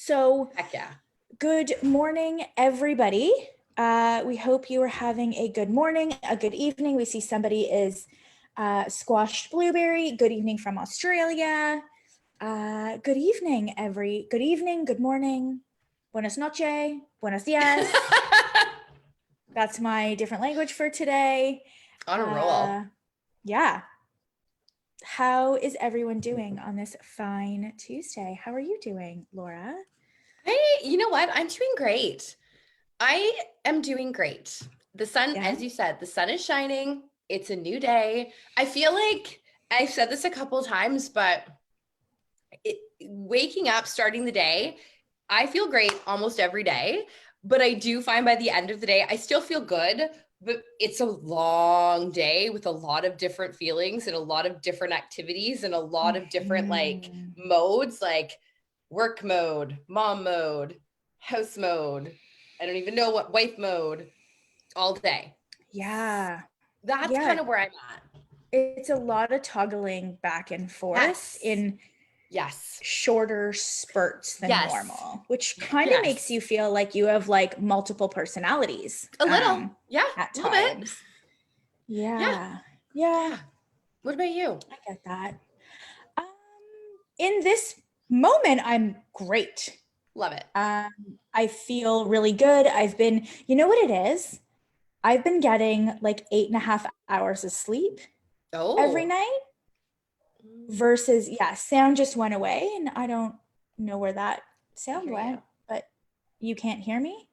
So Heck yeah. Good morning, everybody. We hope you are having a good morning, a good evening. We see somebody is squashed blueberry. Good evening from Australia. Good evening, good morning. Buenas noches, buenos dias. That's my different language for today. On a roll. Yeah. How is everyone doing on this fine Tuesday? How are you doing, Laura? You know what? I'm doing great. I am doing great. The sun, as you said, the sun is shining. It's a new day. I feel like I've said this a couple of times, but waking up, starting the day, I feel great almost every day. But I do find by the end of the day, I still feel good, but it's a long day with a lot of different feelings and a lot of different activities and a lot of different modes, like work mode, mom mode, house mode. I don't even know what wife mode, all day. Yeah. That's kind of where I'm at. It's a lot of toggling back and forth in shorter spurts than normal, which kind of makes you feel like you have like multiple personalities. A little. At a little times. bit. Yeah. What about you? I get that. In this moment, I'm great. Love it. I feel really good. You know what it is? I've been getting like 8.5 hours of sleep every night versus, sound just went away and I don't know where that sound went, but you can't hear me?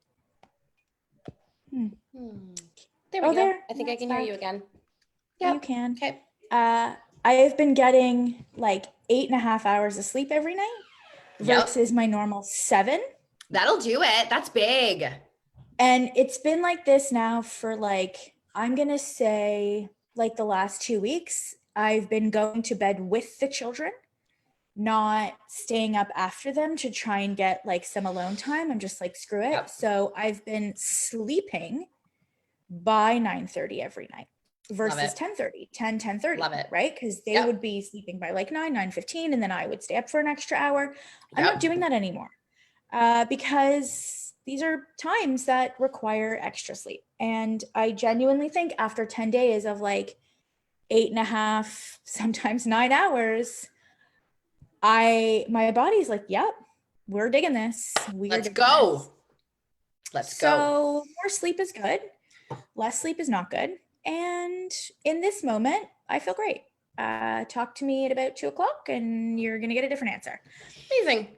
There we go. I think I can hear you again. Yeah, you can. Okay. I've been getting like 8.5 hours of sleep every night versus my normal 7. That'll do it. That's big. And it's been like this now for like, I'm going to say like the last 2 weeks. I've been going to bed with the children, not staying up after them to try and get like some alone time. I'm just like, screw it. So I've been sleeping by 9:30 every night versus 10:30, 10:30. Love it. Right? Because they would be sleeping by like 9:15, and then I would stay up for an extra hour. I'm not doing that anymore because these are times that require extra sleep. And I genuinely think after 10 days of like 8.5, sometimes 9 hours, my body's like, yep, we're digging this. Let's go. So more sleep is good. Less sleep is not good. And in this moment, I feel great. Talk to me at about 2:00 and you're going to get a different answer. Amazing.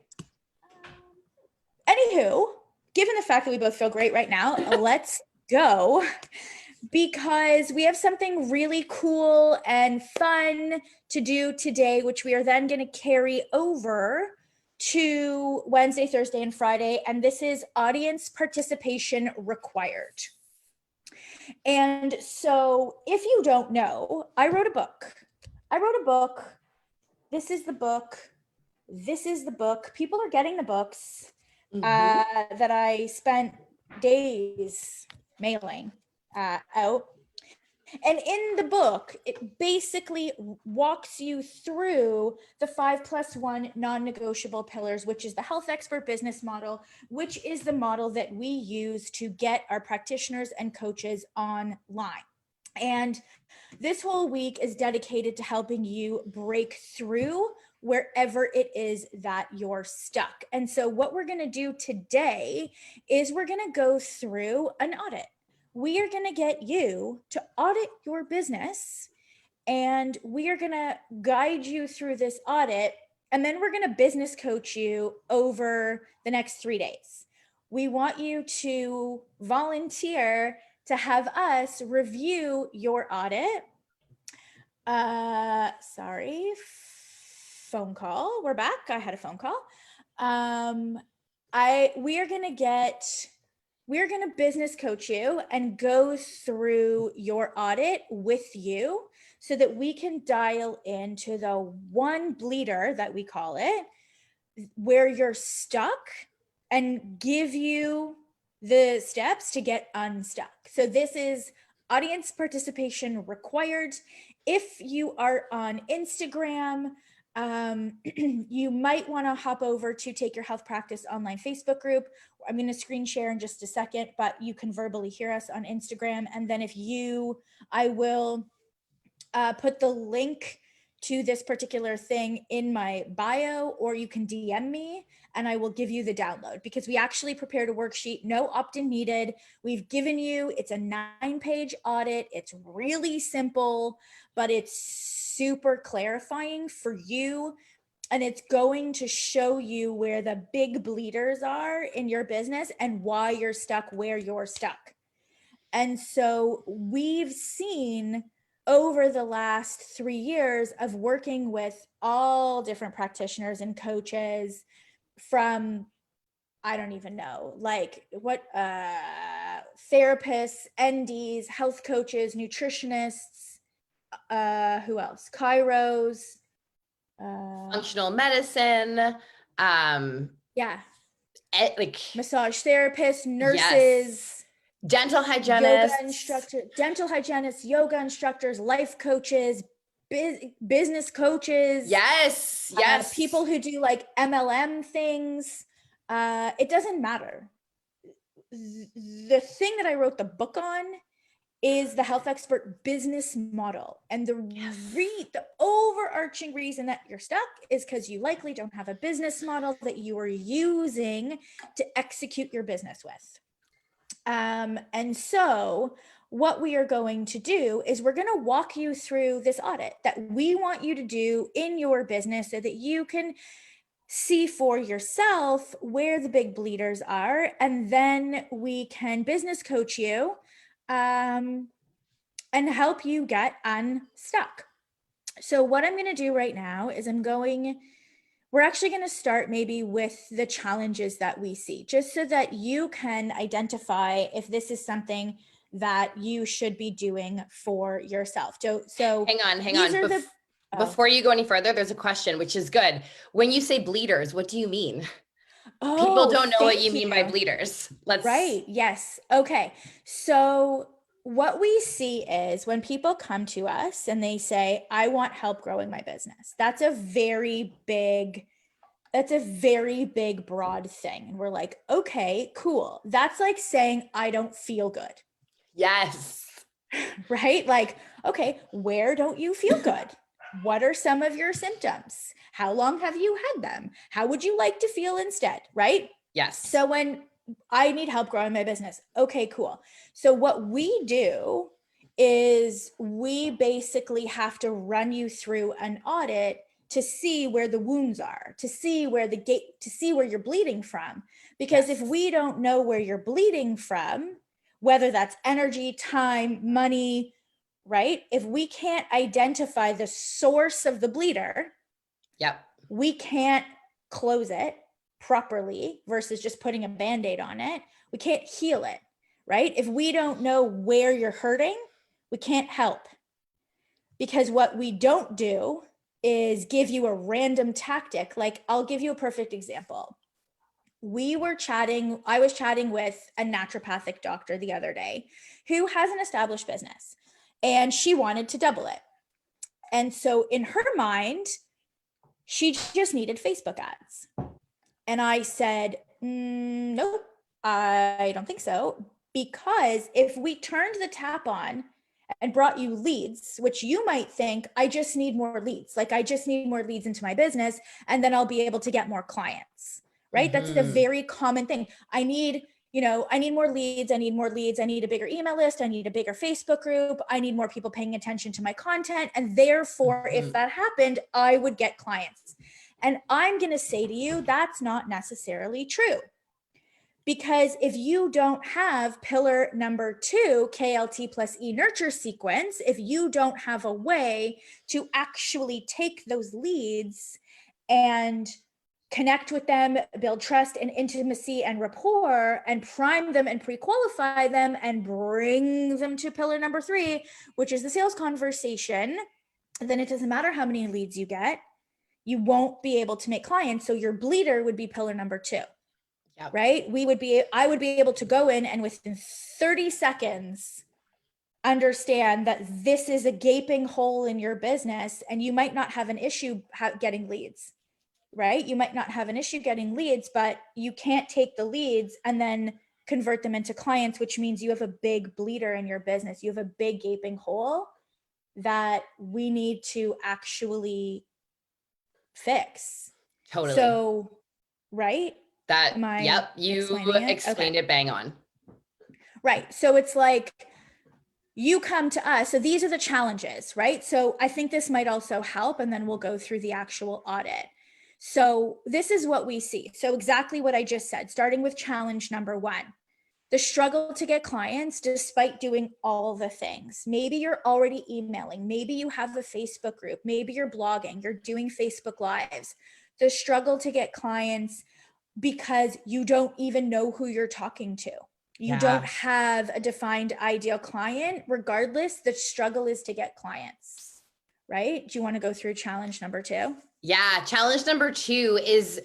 Anywho, given the fact that we both feel great right now, let's go, because we have something really cool and fun to do today, which we are then going to carry over to Wednesday, Thursday, and Friday. And this is audience participation required. And so if you don't know, I wrote a book. This is the book. People are getting the books that I spent days mailing out. And in the book, it basically walks you through the 5+1 non-negotiable pillars, which is the health expert business model, which is the model that we use to get our practitioners and coaches online. And this whole week is dedicated to helping you break through wherever it is that you're stuck. And so what we're going to do today is we're going to go through an audit. We are going to get you to audit your business, and we are going to guide you through this audit, and then we're going to business coach you over the next 3 days. We want you to volunteer to have us review your audit. Sorry, phone call. We're back. I had a phone call. We are going to business coach you and go through your audit with you so that we can dial into the one bleeder that we call it, where you're stuck, and give you the steps to get unstuck. So this is audience participation required. If you are on Instagram, You might want to hop over to Take Your Health Practice online Facebook group. I'm going to screen share in just a second, but you can verbally hear us on Instagram. And then I will put the link to this particular thing in my bio, or you can DM me and I will give you the download, because we actually prepared a worksheet, no opt-in needed. We've given you, it's a 9-page audit. It's really simple, but it's super clarifying for you. And it's going to show you where the big bleeders are in your business and why you're stuck where you're stuck. And so we've seen over the last 3 years of working with all different practitioners and coaches from, I don't even know, like what, therapists, NDs, health coaches, nutritionists, who else? Chiros, Functional medicine, yeah, like massage therapists, nurses. Yes. Dental hygienists, dental hygienists, yoga instructors, life coaches, business coaches. Yes. People who do like MLM things. It doesn't matter. The thing that I wrote the book on is the health expert business model. And the overarching reason that you're stuck is because you likely don't have a business model that you are using to execute your business with. And so what we are going to do is we're going to walk you through this audit that we want you to do in your business so that you can see for yourself where the big bleeders are. And then we can business coach you and help you get unstuck. So what I'm going to do right now is we're actually going to start maybe with the challenges that we see, just so that you can identify if this is something that you should be doing for yourself. So hang on. Before you go any further, there's a question, which is good. When you say bleeders, what do you mean? People don't know what you mean by bleeders. Right. Yes. Okay. So what we see is when people come to us and they say, I want help growing my business. That's a very big, broad thing. And we're like, okay, cool. That's like saying, I don't feel good. Yes. Right? Like, okay, where don't you feel good? What are some of your symptoms? How long have you had them? How would you like to feel instead? Right? Yes. So when I need help growing my business, okay, cool. So what we do is we basically have to run you through an audit to see where the wounds are, to see where you're bleeding from. Because if we don't know where you're bleeding from, whether that's energy, time, money, right? If we can't identify the source of the bleeder, we can't close it properly versus just putting a Band-Aid on it. We can't heal it, right? If we don't know where you're hurting, we can't help. Because what we don't do is give you a random tactic. Like, I'll give you a perfect example. I was chatting with a naturopathic doctor the other day who has an established business and she wanted to double it. And so in her mind, she just needed Facebook ads. And I said, nope, I don't think so. Because if we turned the tap on and brought you leads, which you might think, I just need more leads. Like, I just need more leads into my business and then I'll be able to get more clients, right? That's a very common thing. I need more leads. I need more leads. I need a bigger email list. I need a bigger Facebook group. I need more people paying attention to my content. And therefore, if that happened, I would get clients. And I'm going to say to you, that's not necessarily true. Because if you don't have pillar number 2, KLT plus E nurture sequence, if you don't have a way to actually take those leads and connect with them, build trust and intimacy and rapport, and prime them and pre-qualify them and bring them to pillar number 3, which is the sales conversation, then it doesn't matter how many leads you get, you won't be able to make clients. So your bleeder would be pillar number 2. Right? I would be able to go in and within 30 seconds understand that this is a gaping hole in your business, and you might not have an issue getting leads, right? You might not have an issue getting leads, but you can't take the leads and then convert them into clients, which means you have a big bleeder in your business. You have a big gaping hole that we need to actually fix. Totally. So, right? That, Am I yep, you explained it bang on. Right. So it's like, you come to us. So these are the challenges, right? So I think this might also help, and then we'll go through the actual audit. So this is what we see. So exactly what I just said, starting with challenge number 1, the struggle to get clients despite doing all the things. Maybe you're already emailing, maybe you have a Facebook group, maybe you're blogging, you're doing Facebook Lives. The struggle to get clients because you don't even know who you're talking to. You don't have a defined ideal client. Regardless, the struggle is to get clients, right? Do you want to go through challenge number 2? Yeah. Challenge number 2 is,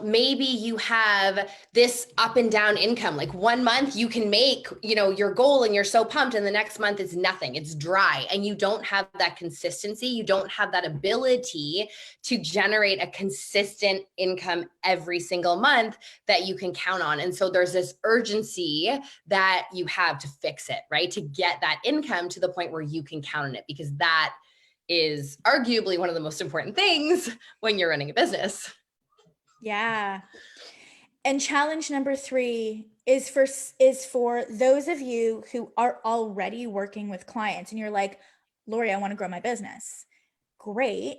maybe you have this up and down income. Like one month you can make, your goal and you're so pumped, and the next month is nothing. It's dry, and you don't have that consistency. You don't have that ability to generate a consistent income every single month that you can count on. And so there's this urgency that you have to fix it, right? To get that income to the point where you can count on it, because that is arguably one of the most important things when you're running a business. Yeah. And challenge number 3 is for those of you who are already working with clients and you're like, Lori, I want to grow my business. Great.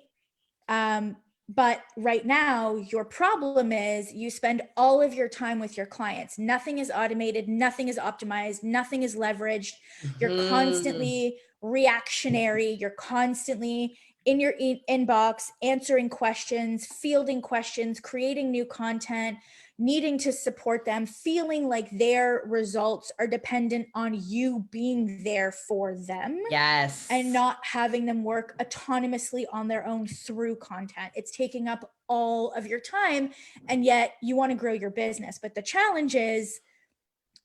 But right now, your problem is you spend all of your time with your clients. Nothing is automated, nothing is optimized, nothing is leveraged. You're constantly reactionary. You're constantly in your inbox, answering questions, fielding questions, creating new content, needing to support them, feeling like their results are dependent on you being there for them. Yes. And not having them work autonomously on their own through content. It's taking up all of your time, and yet you want to grow your business. But the challenge is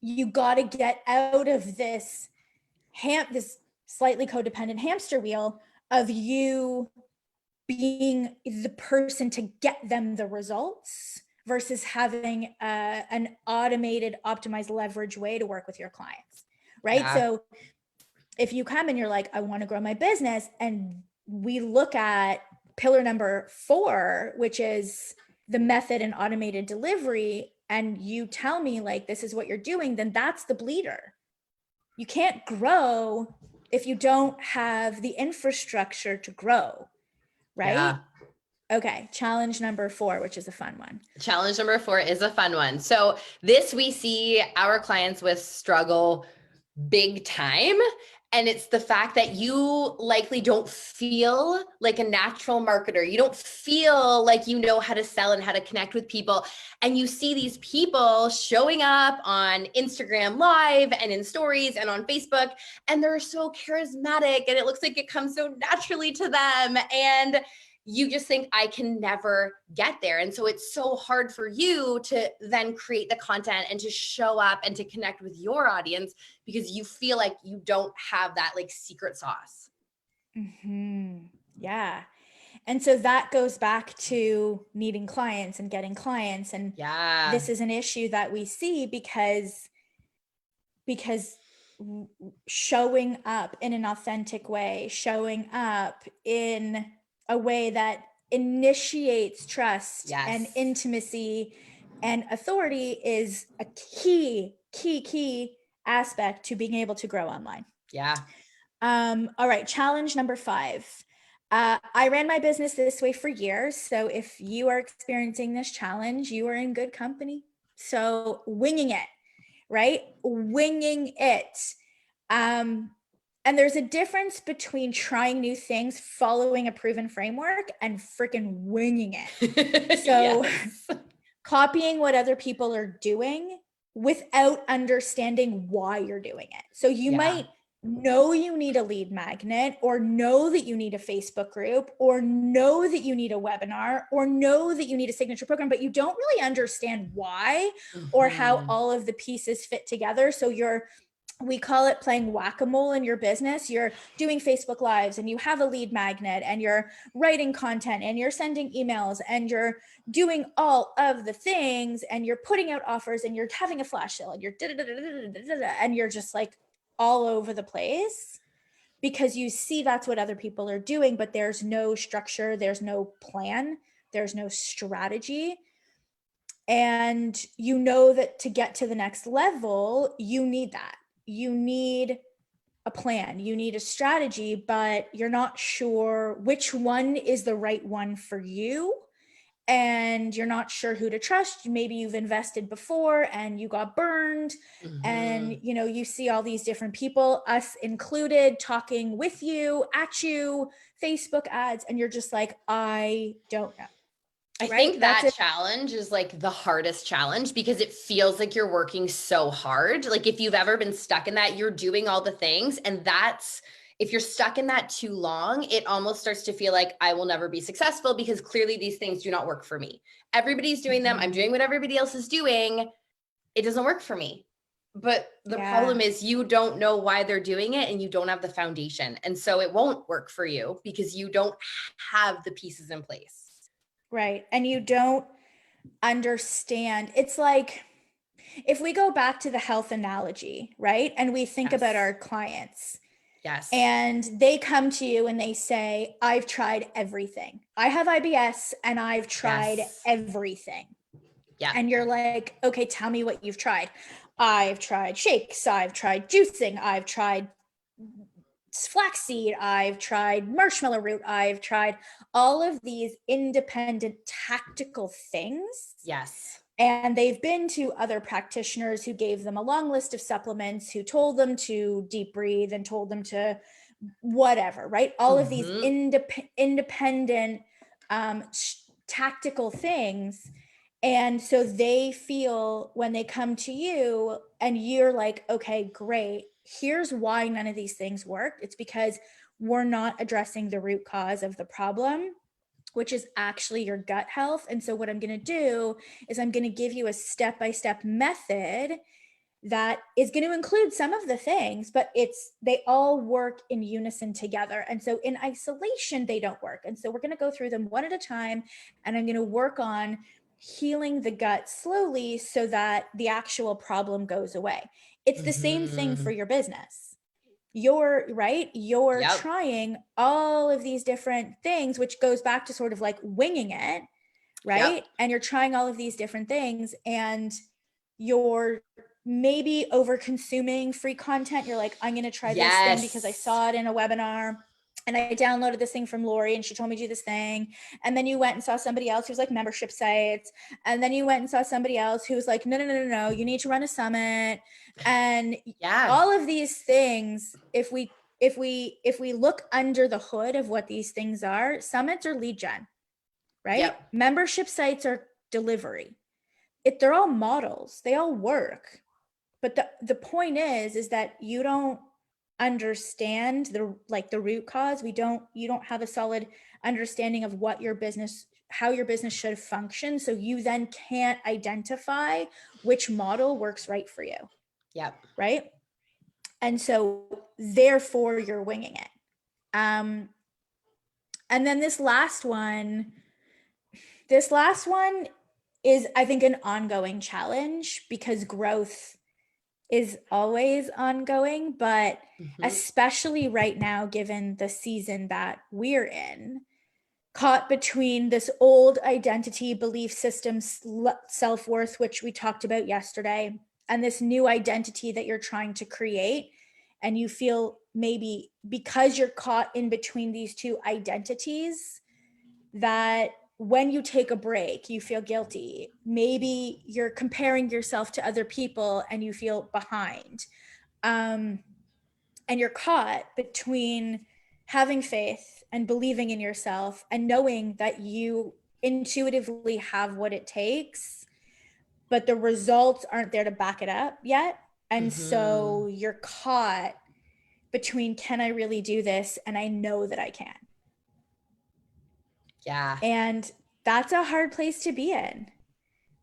you got to get out of this slightly codependent hamster wheel of you being the person to get them the results versus having an automated, optimized, leverage way to work with your clients, right? Yeah. So if you come and you're like, I want to grow my business, and we look at pillar number 4, which is the method and automated delivery, and you tell me like, this is what you're doing, then that's the bleeder. You can't grow if you don't have the infrastructure to grow, right? Yeah. Okay, challenge number 4, which is a fun one. Challenge number 4 is a fun one. So this we see our clients with struggle big time. And it's the fact that you likely don't feel like a natural marketer. You don't feel like you know how to sell and how to connect with people. And you see these people showing up on Instagram Live and in stories and on Facebook, and they're so charismatic and it looks like it comes so naturally to them. And you just think, I can never get there. And so it's so hard for you to then create the content and to show up and to connect with your audience because you feel like you don't have that like secret sauce. Yeah. And so that goes back to needing clients and getting clients. And this is an issue that we see because showing up in an authentic way, showing up in a way that initiates trust and intimacy and authority is a key aspect to being able to grow online. Yeah. All right. Challenge number 5. I ran my business this way for years. So if you are experiencing this challenge, you are in good company. So winging it, right? Winging it. And there's a difference between trying new things, following a proven framework, and freaking winging it. So copying what other people are doing without understanding why you're doing it. So you might know you need a lead magnet, or know that you need a Facebook group, or know that you need a webinar, or know that you need a signature program, but you don't really understand why or how all of the pieces fit together. So you're we call it playing whack-a-mole in your business. You're doing Facebook Lives and you have a lead magnet and you're writing content and you're sending emails and you're doing all of the things and you're putting out offers and you're having a flash sale and you're and you're just like all over the place because you see that's what other people are doing, but there's no structure, there's no plan, there's no strategy. And you know that to get to the next level, you need that. You need a plan, you need a strategy, but you're not sure which one is the right one for you. And you're not sure who to trust. Maybe you've invested before and you got burned. And you see all these different people, us included, talking with you, at you, Facebook ads, and you're just like, I don't know. I think that challenge is like the hardest challenge because it feels like you're working so hard. Like if you've ever been stuck in that, you're doing all the things. And if you're stuck in that too long, it almost starts to feel like I will never be successful because clearly these things do not work for me. Everybody's doing them. I'm doing what everybody else is doing. It doesn't work for me. But the problem is you don't know why they're doing it and you don't have the foundation. And so it won't work for you because you don't have the pieces in place. Right. And you don't understand. It's like if we go back to the health analogy, right? And we think about our clients. Yes. And they come to you and they say, I've tried everything. I have IBS and I've tried everything. Yeah. And you're like, okay, tell me what you've tried. I've tried shakes. I've tried juicing. I've tried flaxseed, I've tried marshmallow root, I've tried all of these independent tactical things. Yes. And they've been to other practitioners who gave them a long list of supplements, who told them to deep breathe and told them to whatever, right? All of these independent tactical things. And so they feel when they come to you and you're like, okay, great. Here's why none of these things work. It's because we're not addressing the root cause of the problem, which is actually your gut health. And so what I'm going to do is I'm going to give you a step-by-step method that is going to include some of the things, but they all work in unison together. And so in isolation, they don't work. And so we're going to go through them one at a time, and I'm going to work on healing the gut slowly so that the actual problem goes away. It's the same thing for your business. You're trying all of these different things, which goes back to sort of like winging it, right? Yep. And you're trying all of these different things and you're maybe over consuming free content. You're like, I'm going to try this thing because I saw it in a webinar. And I downloaded this thing from Lori and she told me to do this thing. And then you went and saw somebody else who's like membership sites. And then you went and saw somebody else who was like, no, you need to run a summit. And all of these things, if we look under the hood of what these things are, summits are lead gen, right? Yep. Membership sites are delivery. They're all models, they all work. But the point is that you don't understand the root cause. You don't have a solid understanding of how your business should function. So you then can't identify which model works right for you. Yep. Right. And so therefore you're winging it. And then this last one is, I think, an ongoing challenge because growth is always ongoing, but especially right now, given the season that we're in, caught between this old identity, belief system, self-worth, which we talked about yesterday, and this new identity that you're trying to create. And you feel maybe because you're caught in between these two identities that when you take a break, you feel guilty. Maybe you're comparing yourself to other people and you feel behind. And you're caught between having faith and believing in yourself and knowing that you intuitively have what it takes, but the results aren't there to back it up yet. And so you're caught between, can I really do this? And I know that I can. Yeah. And that's a hard place to be in,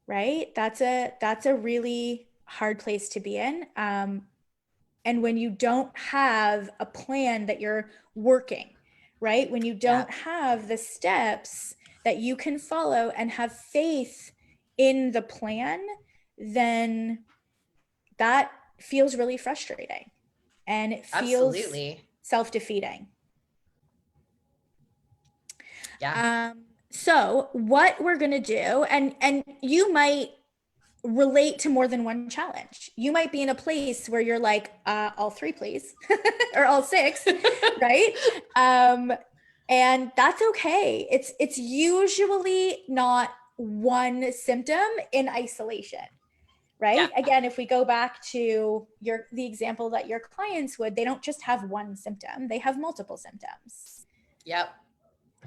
right? That's a really hard place to be in. and when you don't have a plan that you're working, right? When you don't have the steps that you can follow and have faith in the plan, then that feels really frustrating and it feels Absolutely. self-defeating. Yeah. So what we're going to do, and you might relate to more than one challenge. You might be in a place where you're like, all three, please, or all six, right? And that's okay. It's usually not one symptom in isolation, right? Yeah. Again, if we go back to the example that your clients would, they don't just have one symptom, they have multiple symptoms. Yep.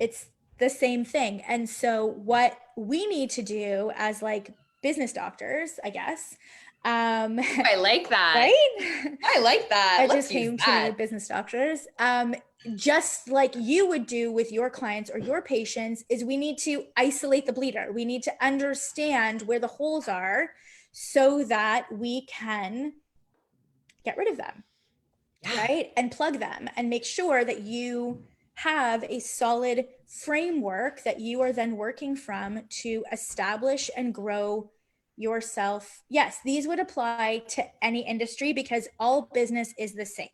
It's the same thing. And so what we need to do as like business doctors, I guess, I like that. right? I like that. I Let's just use came that. to business doctors. Just like you would do with your clients or your patients, is we need to isolate the bleeder. We need to understand where the holes are so that we can get rid of them, right? And plug them and make sure that you have a solid framework that you are then working from to establish and grow yourself. Yes, these would apply to any industry because all business is the same.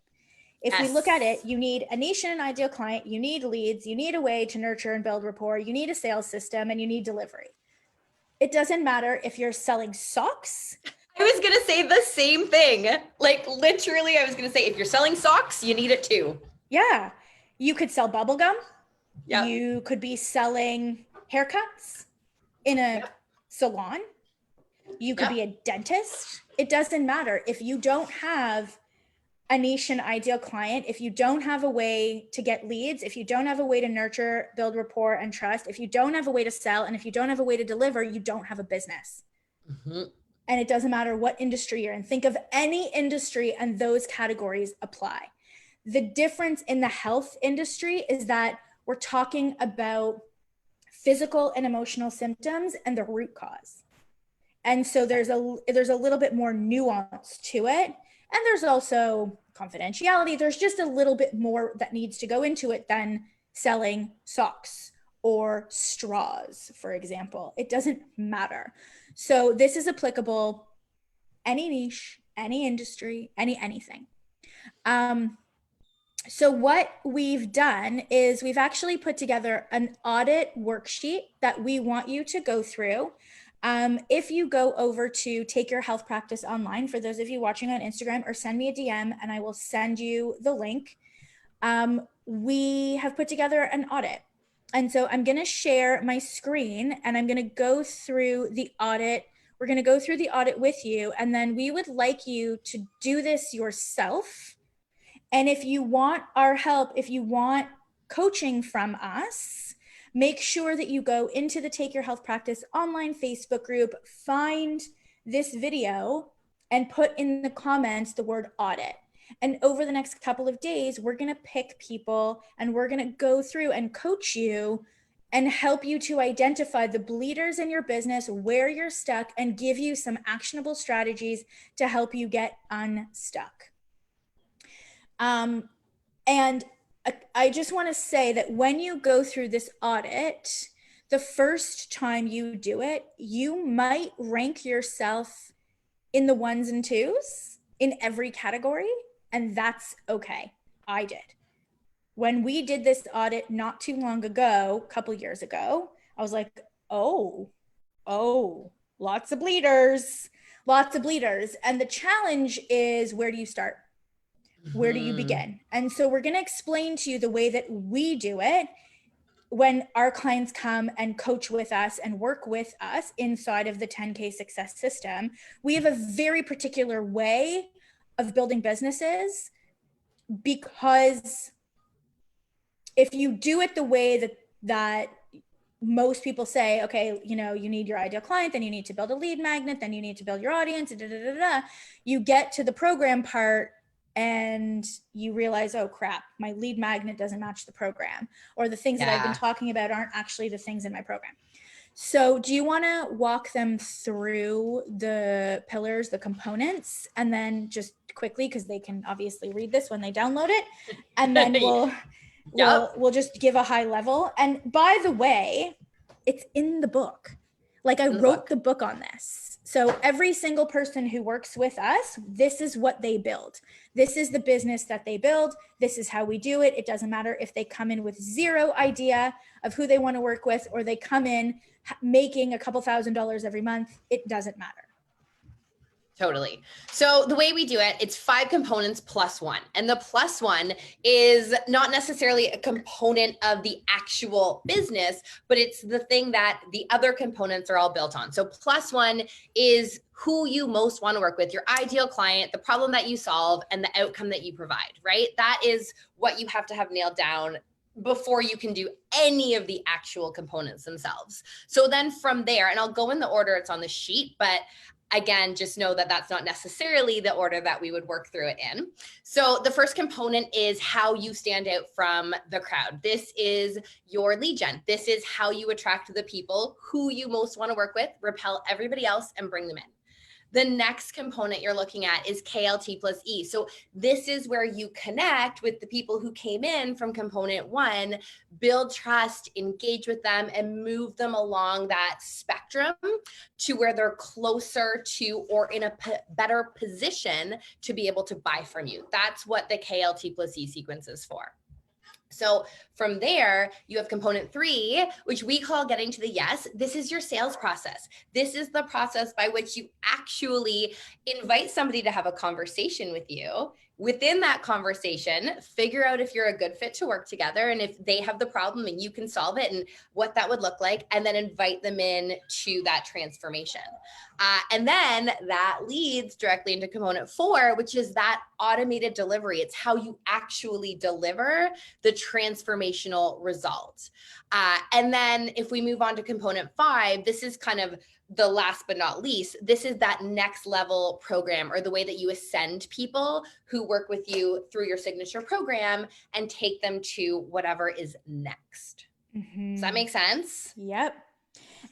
If we look at it, you need a niche and an ideal client, you need leads, you need a way to nurture and build rapport, you need a sales system, and you need delivery. It doesn't matter if you're selling socks. I was going to say the same thing. Like literally, I was going to say, if you're selling socks, you need it too. Yeah. You could sell bubble gum. Yep. You could be selling haircuts in a salon. You could be a dentist. It doesn't matter. If you don't have a niche and ideal client, if you don't have a way to get leads, if you don't have a way to nurture, build rapport and trust, if you don't have a way to sell, and if you don't have a way to deliver, you don't have a business. Mm-hmm. And it doesn't matter what industry you're in. Think of any industry and those categories apply. The difference in the health industry is that we're talking about physical and emotional symptoms and the root cause. And so there's a little bit more nuance to it. And there's also confidentiality. There's just a little bit more that needs to go into it than selling socks or straws, for example. It doesn't matter. So this is applicable any niche, any industry, anything. So what we've done is we've actually put together an audit worksheet that we want you to go through. If you go over to Take Your Health Practice Online, for those of you watching on Instagram, or send me a DM and I will send you the link. We have put together an audit. And so I'm going to share my screen and I'm going to go through the audit. We're going to go through the audit with you. And then we would like you to do this yourself. And if you want our help, if you want coaching from us, make sure that you go into the Take Your Health Practice Online Facebook group, find this video and put in the comments the word audit. And over the next couple of days, we're going to pick people and we're going to go through and coach you and help you to identify the bleeders in your business, where you're stuck, and give you some actionable strategies to help you get unstuck. And I just want to say that when you go through this audit, the first time you do it, you might rank yourself in the ones and twos in every category, and that's okay. I did. When we did this audit not too long ago, a couple years ago, I was like, oh, lots of bleeders. And the challenge is, where do you start? Where do you begin? And so we're going to explain to you the way that we do it when our clients come and coach with us and work with us inside of the 10K success system. We have a very particular way of building businesses, because if you do it the way that most people say, okay, you need your ideal client, then you need to build a lead magnet, then you need to build your audience, you get to the program part and you realize, oh crap, my lead magnet doesn't match the program, or the things that I've been talking about aren't actually the things in my program. So do you want to walk them through the pillars, the components, and then just quickly, because they can obviously read this when they download it, and then we'll just give a high level. And by the way, it's in the book. Like I wrote the book on this. So every single person who works with us, this is what they build. This is the business that they build. This is how we do it. It doesn't matter if they come in with zero idea of who they want to work with, or they come in making a couple $1,000s every month. It doesn't matter. Totally. So the way we do it, it's 5 components plus 1. And the plus 1 is not necessarily a component of the actual business, but it's the thing that the other components are all built on. So plus 1 is who you most want to work with, your ideal client, the problem that you solve, and the outcome that you provide, right? That is what you have to have nailed down before you can do any of the actual components themselves. So then from there, and I'll go in the order it's on the sheet, but again, just know that that's not necessarily the order that we would work through it in. So the first component is how you stand out from the crowd. This is your lead gen. This is how you attract the people who you most want to work with, repel everybody else, and bring them in. The next component you're looking at is KLT plus E. So this is where you connect with the people who came in from component 1, build trust, engage with them, and move them along that spectrum to where they're closer to or in a better position to be able to buy from you. That's what the KLT plus E sequence is for. So from there, you have component 3, which we call getting to the yes. This is your sales process. This is the process by which you actually invite somebody to have a conversation with you. Within that conversation, figure out if you're a good fit to work together and if they have the problem and you can solve it and what that would look like, and then invite them in to that transformation. And then that leads directly into component 4, which is that automated delivery. It's how you actually deliver the transformational result. And then if we move on to component 5, this is kind of the last but not least. This is that next level program, or the way that you ascend people who work with you through your signature program and take them to whatever is next. Does that make sense? Yep.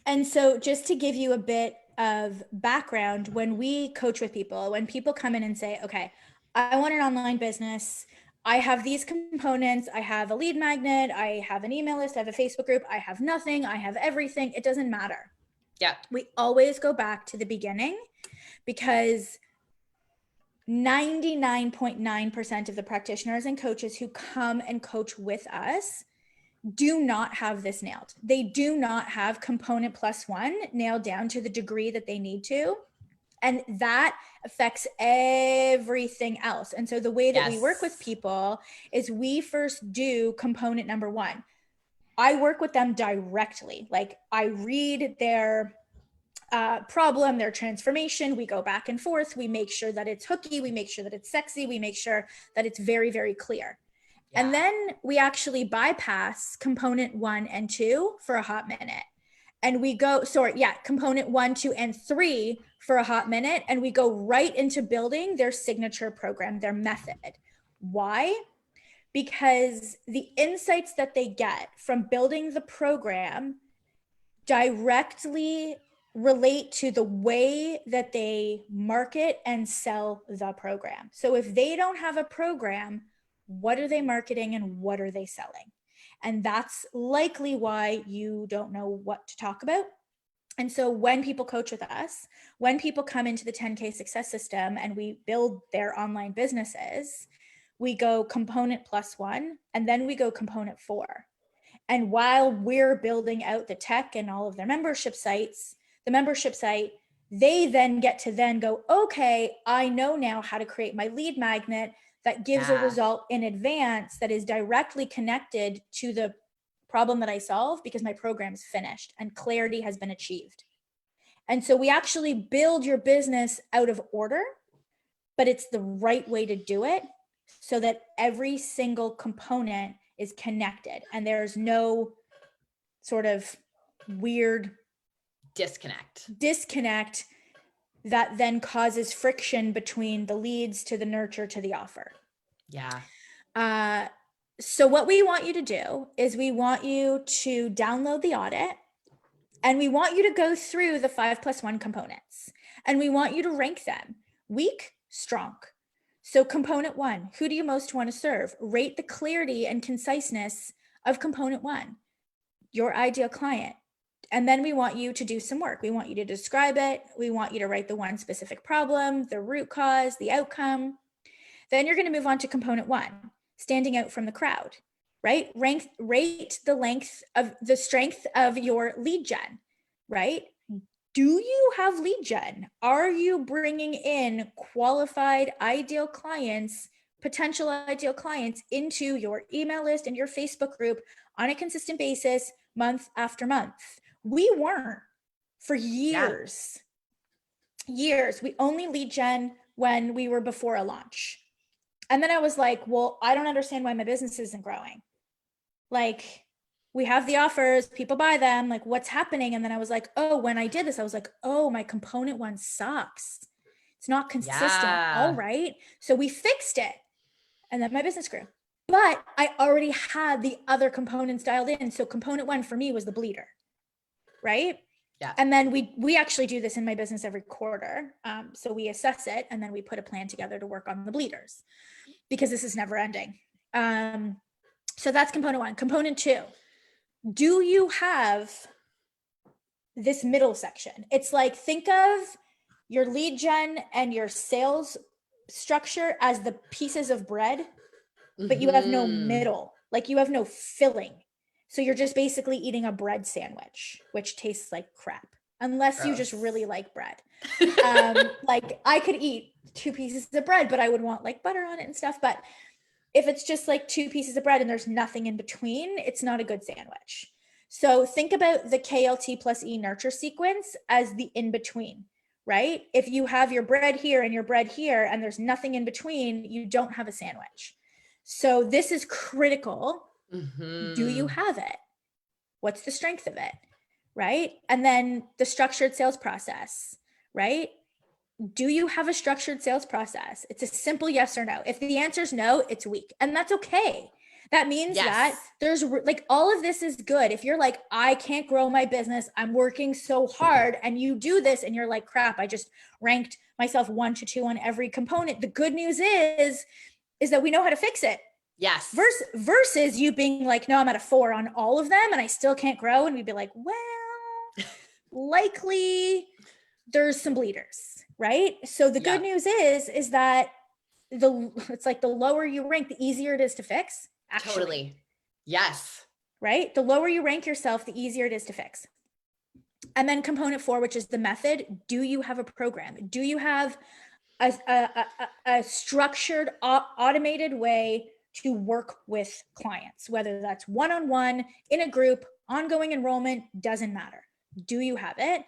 And so just to give you a bit of background, when we coach with people, when people come in and say, okay, I want an online business, I have these components, I have a lead magnet, I have an email list, I have a Facebook group, I have nothing, I have everything, it doesn't matter. Yeah. We always go back to the beginning, because 99.9% of the practitioners and coaches who come and coach with us do not have this nailed. They do not have component plus 1 nailed down to the degree that they need to. And that affects everything else. And so the way that we work with people is we first do component number 1. I work with them directly. Like I read their problem, their transformation. We go back and forth. We make sure that it's hooky. We make sure that it's sexy. We make sure that it's very, very clear. Yeah. And then we actually bypass component 1 and 2 for a hot minute. And we go, component 1, 2, and 3 for a hot minute. And we go right into building their signature program, their method. Why? Because the insights that they get from building the program directly relate to the way that they market and sell the program. So if they don't have a program, what are they marketing and what are they selling? And that's likely why you don't know what to talk about. And so when people coach with us, when people come into the 10K success system and we build their online businesses, we go component plus 1, and then we go component 4. And while we're building out the tech and all of their membership sites, the membership site, they then get to then go, okay, I know now how to create my lead magnet that gives a result in advance that is directly connected to the problem that I solve, because my program's finished and clarity has been achieved. And so we actually build your business out of order, but it's the right way to do it so that every single component is connected and there's no sort of weird disconnect that then causes friction between the leads to the nurture to the offer. Yeah. So what we want you to do is we want you to download the audit. And we want you to go through the 5+1 components, and we want you to rank them weak, strong. So component 1, who do you most want to serve? Rate the clarity and conciseness of component 1, your ideal client. And then we want you to do some work. We want you to describe it. We want you to write the one specific problem, the root cause, the outcome. Then you're going to move on to component 1, standing out from the crowd, right? Rate the strength of your lead gen, right? Do you have lead gen? Are you bringing in qualified ideal clients, potential ideal clients into your email list and your Facebook group on a consistent basis, month after month? We weren't for years. Years. We only lead gen when we were before a launch. And then I was like, well, I don't understand why my business isn't growing. Like, we have the offers, people buy them, like what's happening? And then I was like, oh, when I did this, I was like, oh, my component 1 sucks. It's not consistent. Yeah. All right. So we fixed it. And then my business grew. But I already had the other components dialed in. So component 1 for me was the bleeder. Right. Yeah. And then we actually do this in my business every quarter. So we assess it and then we put a plan together to work on the bleeders, because this is never ending. So that's component 1. Component 2, do you have this middle section? It's like, think of your lead gen and your sales structure as the pieces of bread, but you have no middle, like you have no filling. So you're just basically eating a bread sandwich, which tastes like crap, unless you just really like bread. Like I could eat 2 pieces of bread, but I would want like butter on it and stuff. But if it's just like 2 pieces of bread and there's nothing in between, it's not a good sandwich. So think about the KLT plus E nurture sequence as the in-between, right? If you have your bread here and your bread here and there's nothing in between, you don't have a sandwich. So this is critical. Do you have it? What's the strength of it, right? And then the structured sales process, right? Do you have a structured sales process? It's a simple yes or no. If the answer is no, it's weak. And that's okay. That means that there's like, all of this is good. If you're like, I can't grow my business, I'm working so hard, and you do this and you're like, crap, I just ranked myself 1 to 2 on every component. The good news is that we know how to fix it. Yes. Versus you being like, no, I'm at a 4 on all of them and I still can't grow. And we'd be like, well, likely there's some bleeders, right? So the good news is that it's like the lower you rank, the easier it is to fix. Actually. Totally. Yes. Right? The lower you rank yourself, the easier it is to fix. And then component 4, which is the method. Do you have a program? Do you have a structured, automated way to work with clients, whether that's one-on-one, in a group, ongoing enrollment, doesn't matter. Do you have it?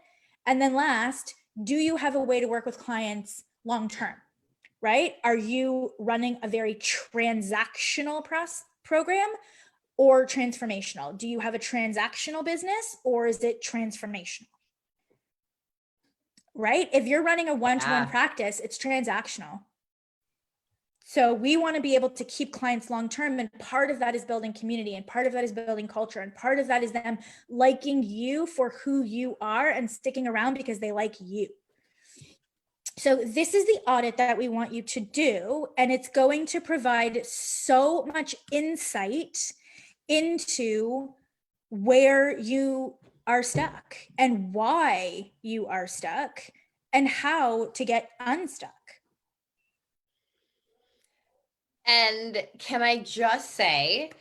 And then last, do you have a way to work with clients long-term, right? Are you running a very transactional program or transformational? Do you have a transactional business or is it transformational? Right? If you're running a one-to-one practice, it's transactional. So we want to be able to keep clients long-term. And part of that is building community, and part of that is building culture. And part of that is them liking you for who you are and sticking around because they like you. So this is the audit that we want you to do. And it's going to provide so much insight into where you are stuck and why you are stuck and how to get unstuck. And can I just say,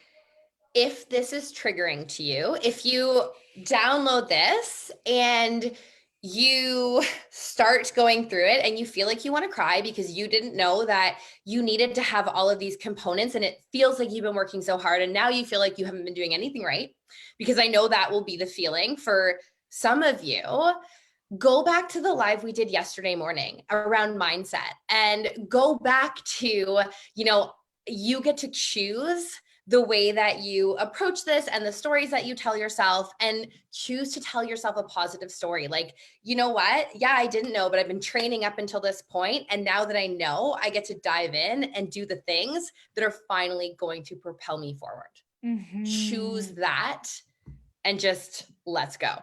if this is triggering to you, if you download this and you start going through it and you feel like you want to cry because you didn't know that you needed to have all of these components, and it feels like you've been working so hard and now you feel like you haven't been doing anything right, because I know that will be the feeling for some of you, go back to the live we did yesterday morning around mindset and go back to, you get to choose the way that you approach this and the stories that you tell yourself, and choose to tell yourself a positive story. Like, you know what? Yeah, I didn't know, but I've been training up until this point. And now that I know, I get to dive in and do the things that are finally going to propel me forward. Mm-hmm. Choose that and just let's go.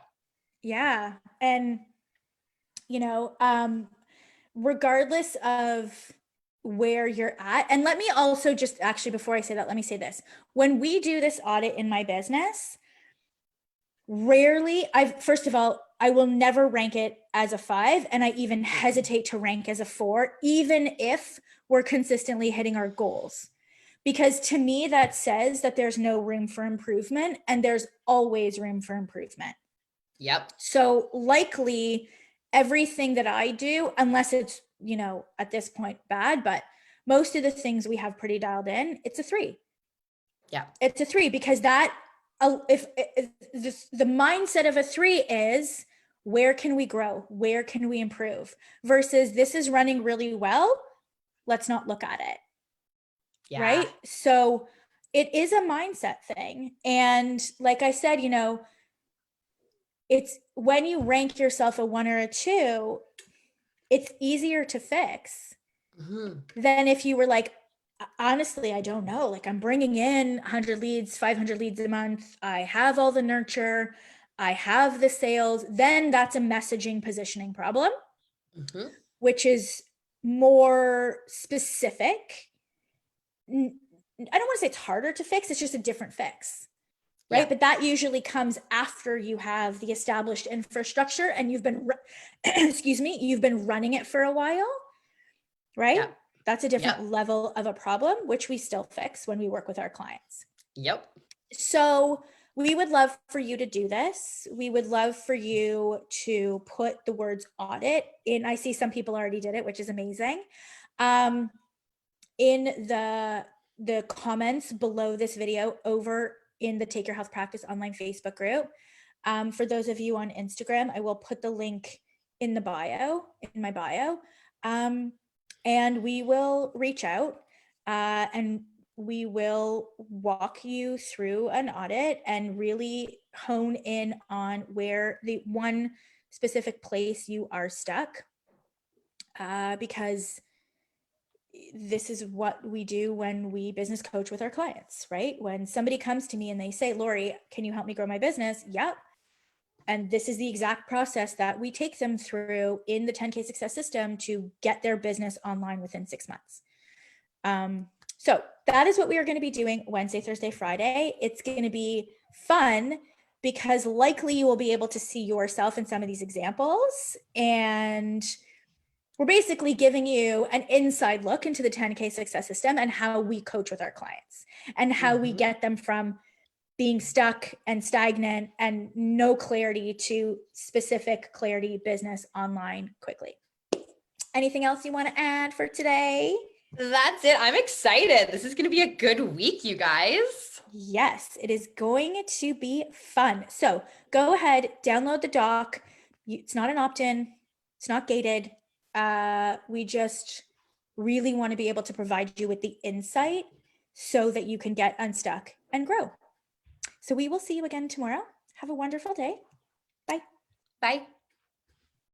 Yeah. And, you know, regardless of where you're at, and let me also just actually, before I say that, let me say this. When we do this audit in my business, rarely, first of all, I will never rank it as a 5, and I even hesitate to rank as a 4, even if we're consistently hitting our goals. Because to me, that says that there's no room for improvement, and there's always room for improvement. Yep. So likely everything that I do, unless it's, you know, at this point bad, but most of the things we have pretty dialed in, it's a 3. Yeah. It's a 3 because that, if the mindset of a 3 is, where can we grow? Where can we improve? Versus this is running really well. Let's not look at it. Yeah. Right. So it is a mindset thing. And like I said, you know, it's when you rank yourself a 1 or a 2, it's easier to fix than if you were like, honestly, I don't know. Like, I'm bringing in 100 leads, 500 leads a month. I have all the nurture. I have the sales. Then that's a messaging positioning problem, which is more specific. I don't want to say it's harder to fix. It's just a different fix. Right. Yeah. But that usually comes after you have the established infrastructure and you've been, excuse me, you've been running it for a while. Right. Yeah. That's a different level of a problem, which we still fix when we work with our clients. Yep. So we would love for you to do this. We would love for you to put the words audit in. I see some people already did it, which is amazing. In the comments below this video over in the Take Your Health Practice online Facebook group. For those of you on Instagram, I will put the link in the bio, in my bio. And we will reach out and we will walk you through an audit and really hone in on where the one specific place you are stuck. Because this is what we do when we business coach with our clients, right? When somebody comes to me and they say, Lori, can you help me grow my business? Yep. And this is the exact process that we take them through in the 10K success system to get their business online within 6 months. So that is what we are going to be doing Wednesday, Thursday, Friday. It's going to be fun because likely you will be able to see yourself in some of these examples, and we're basically giving you an inside look into the 10K success system and how we coach with our clients and how we get them from being stuck and stagnant and no clarity to specific clarity business online quickly. Anything else you want to add for today? That's it. I'm excited. This is going to be a good week, you guys. Yes, it is going to be fun. So go ahead, download the doc. It's not an opt-in. It's not gated. We just really want to be able to provide you with the insight so that you can get unstuck and grow. So we will see you again tomorrow. Have a wonderful day. Bye. Bye.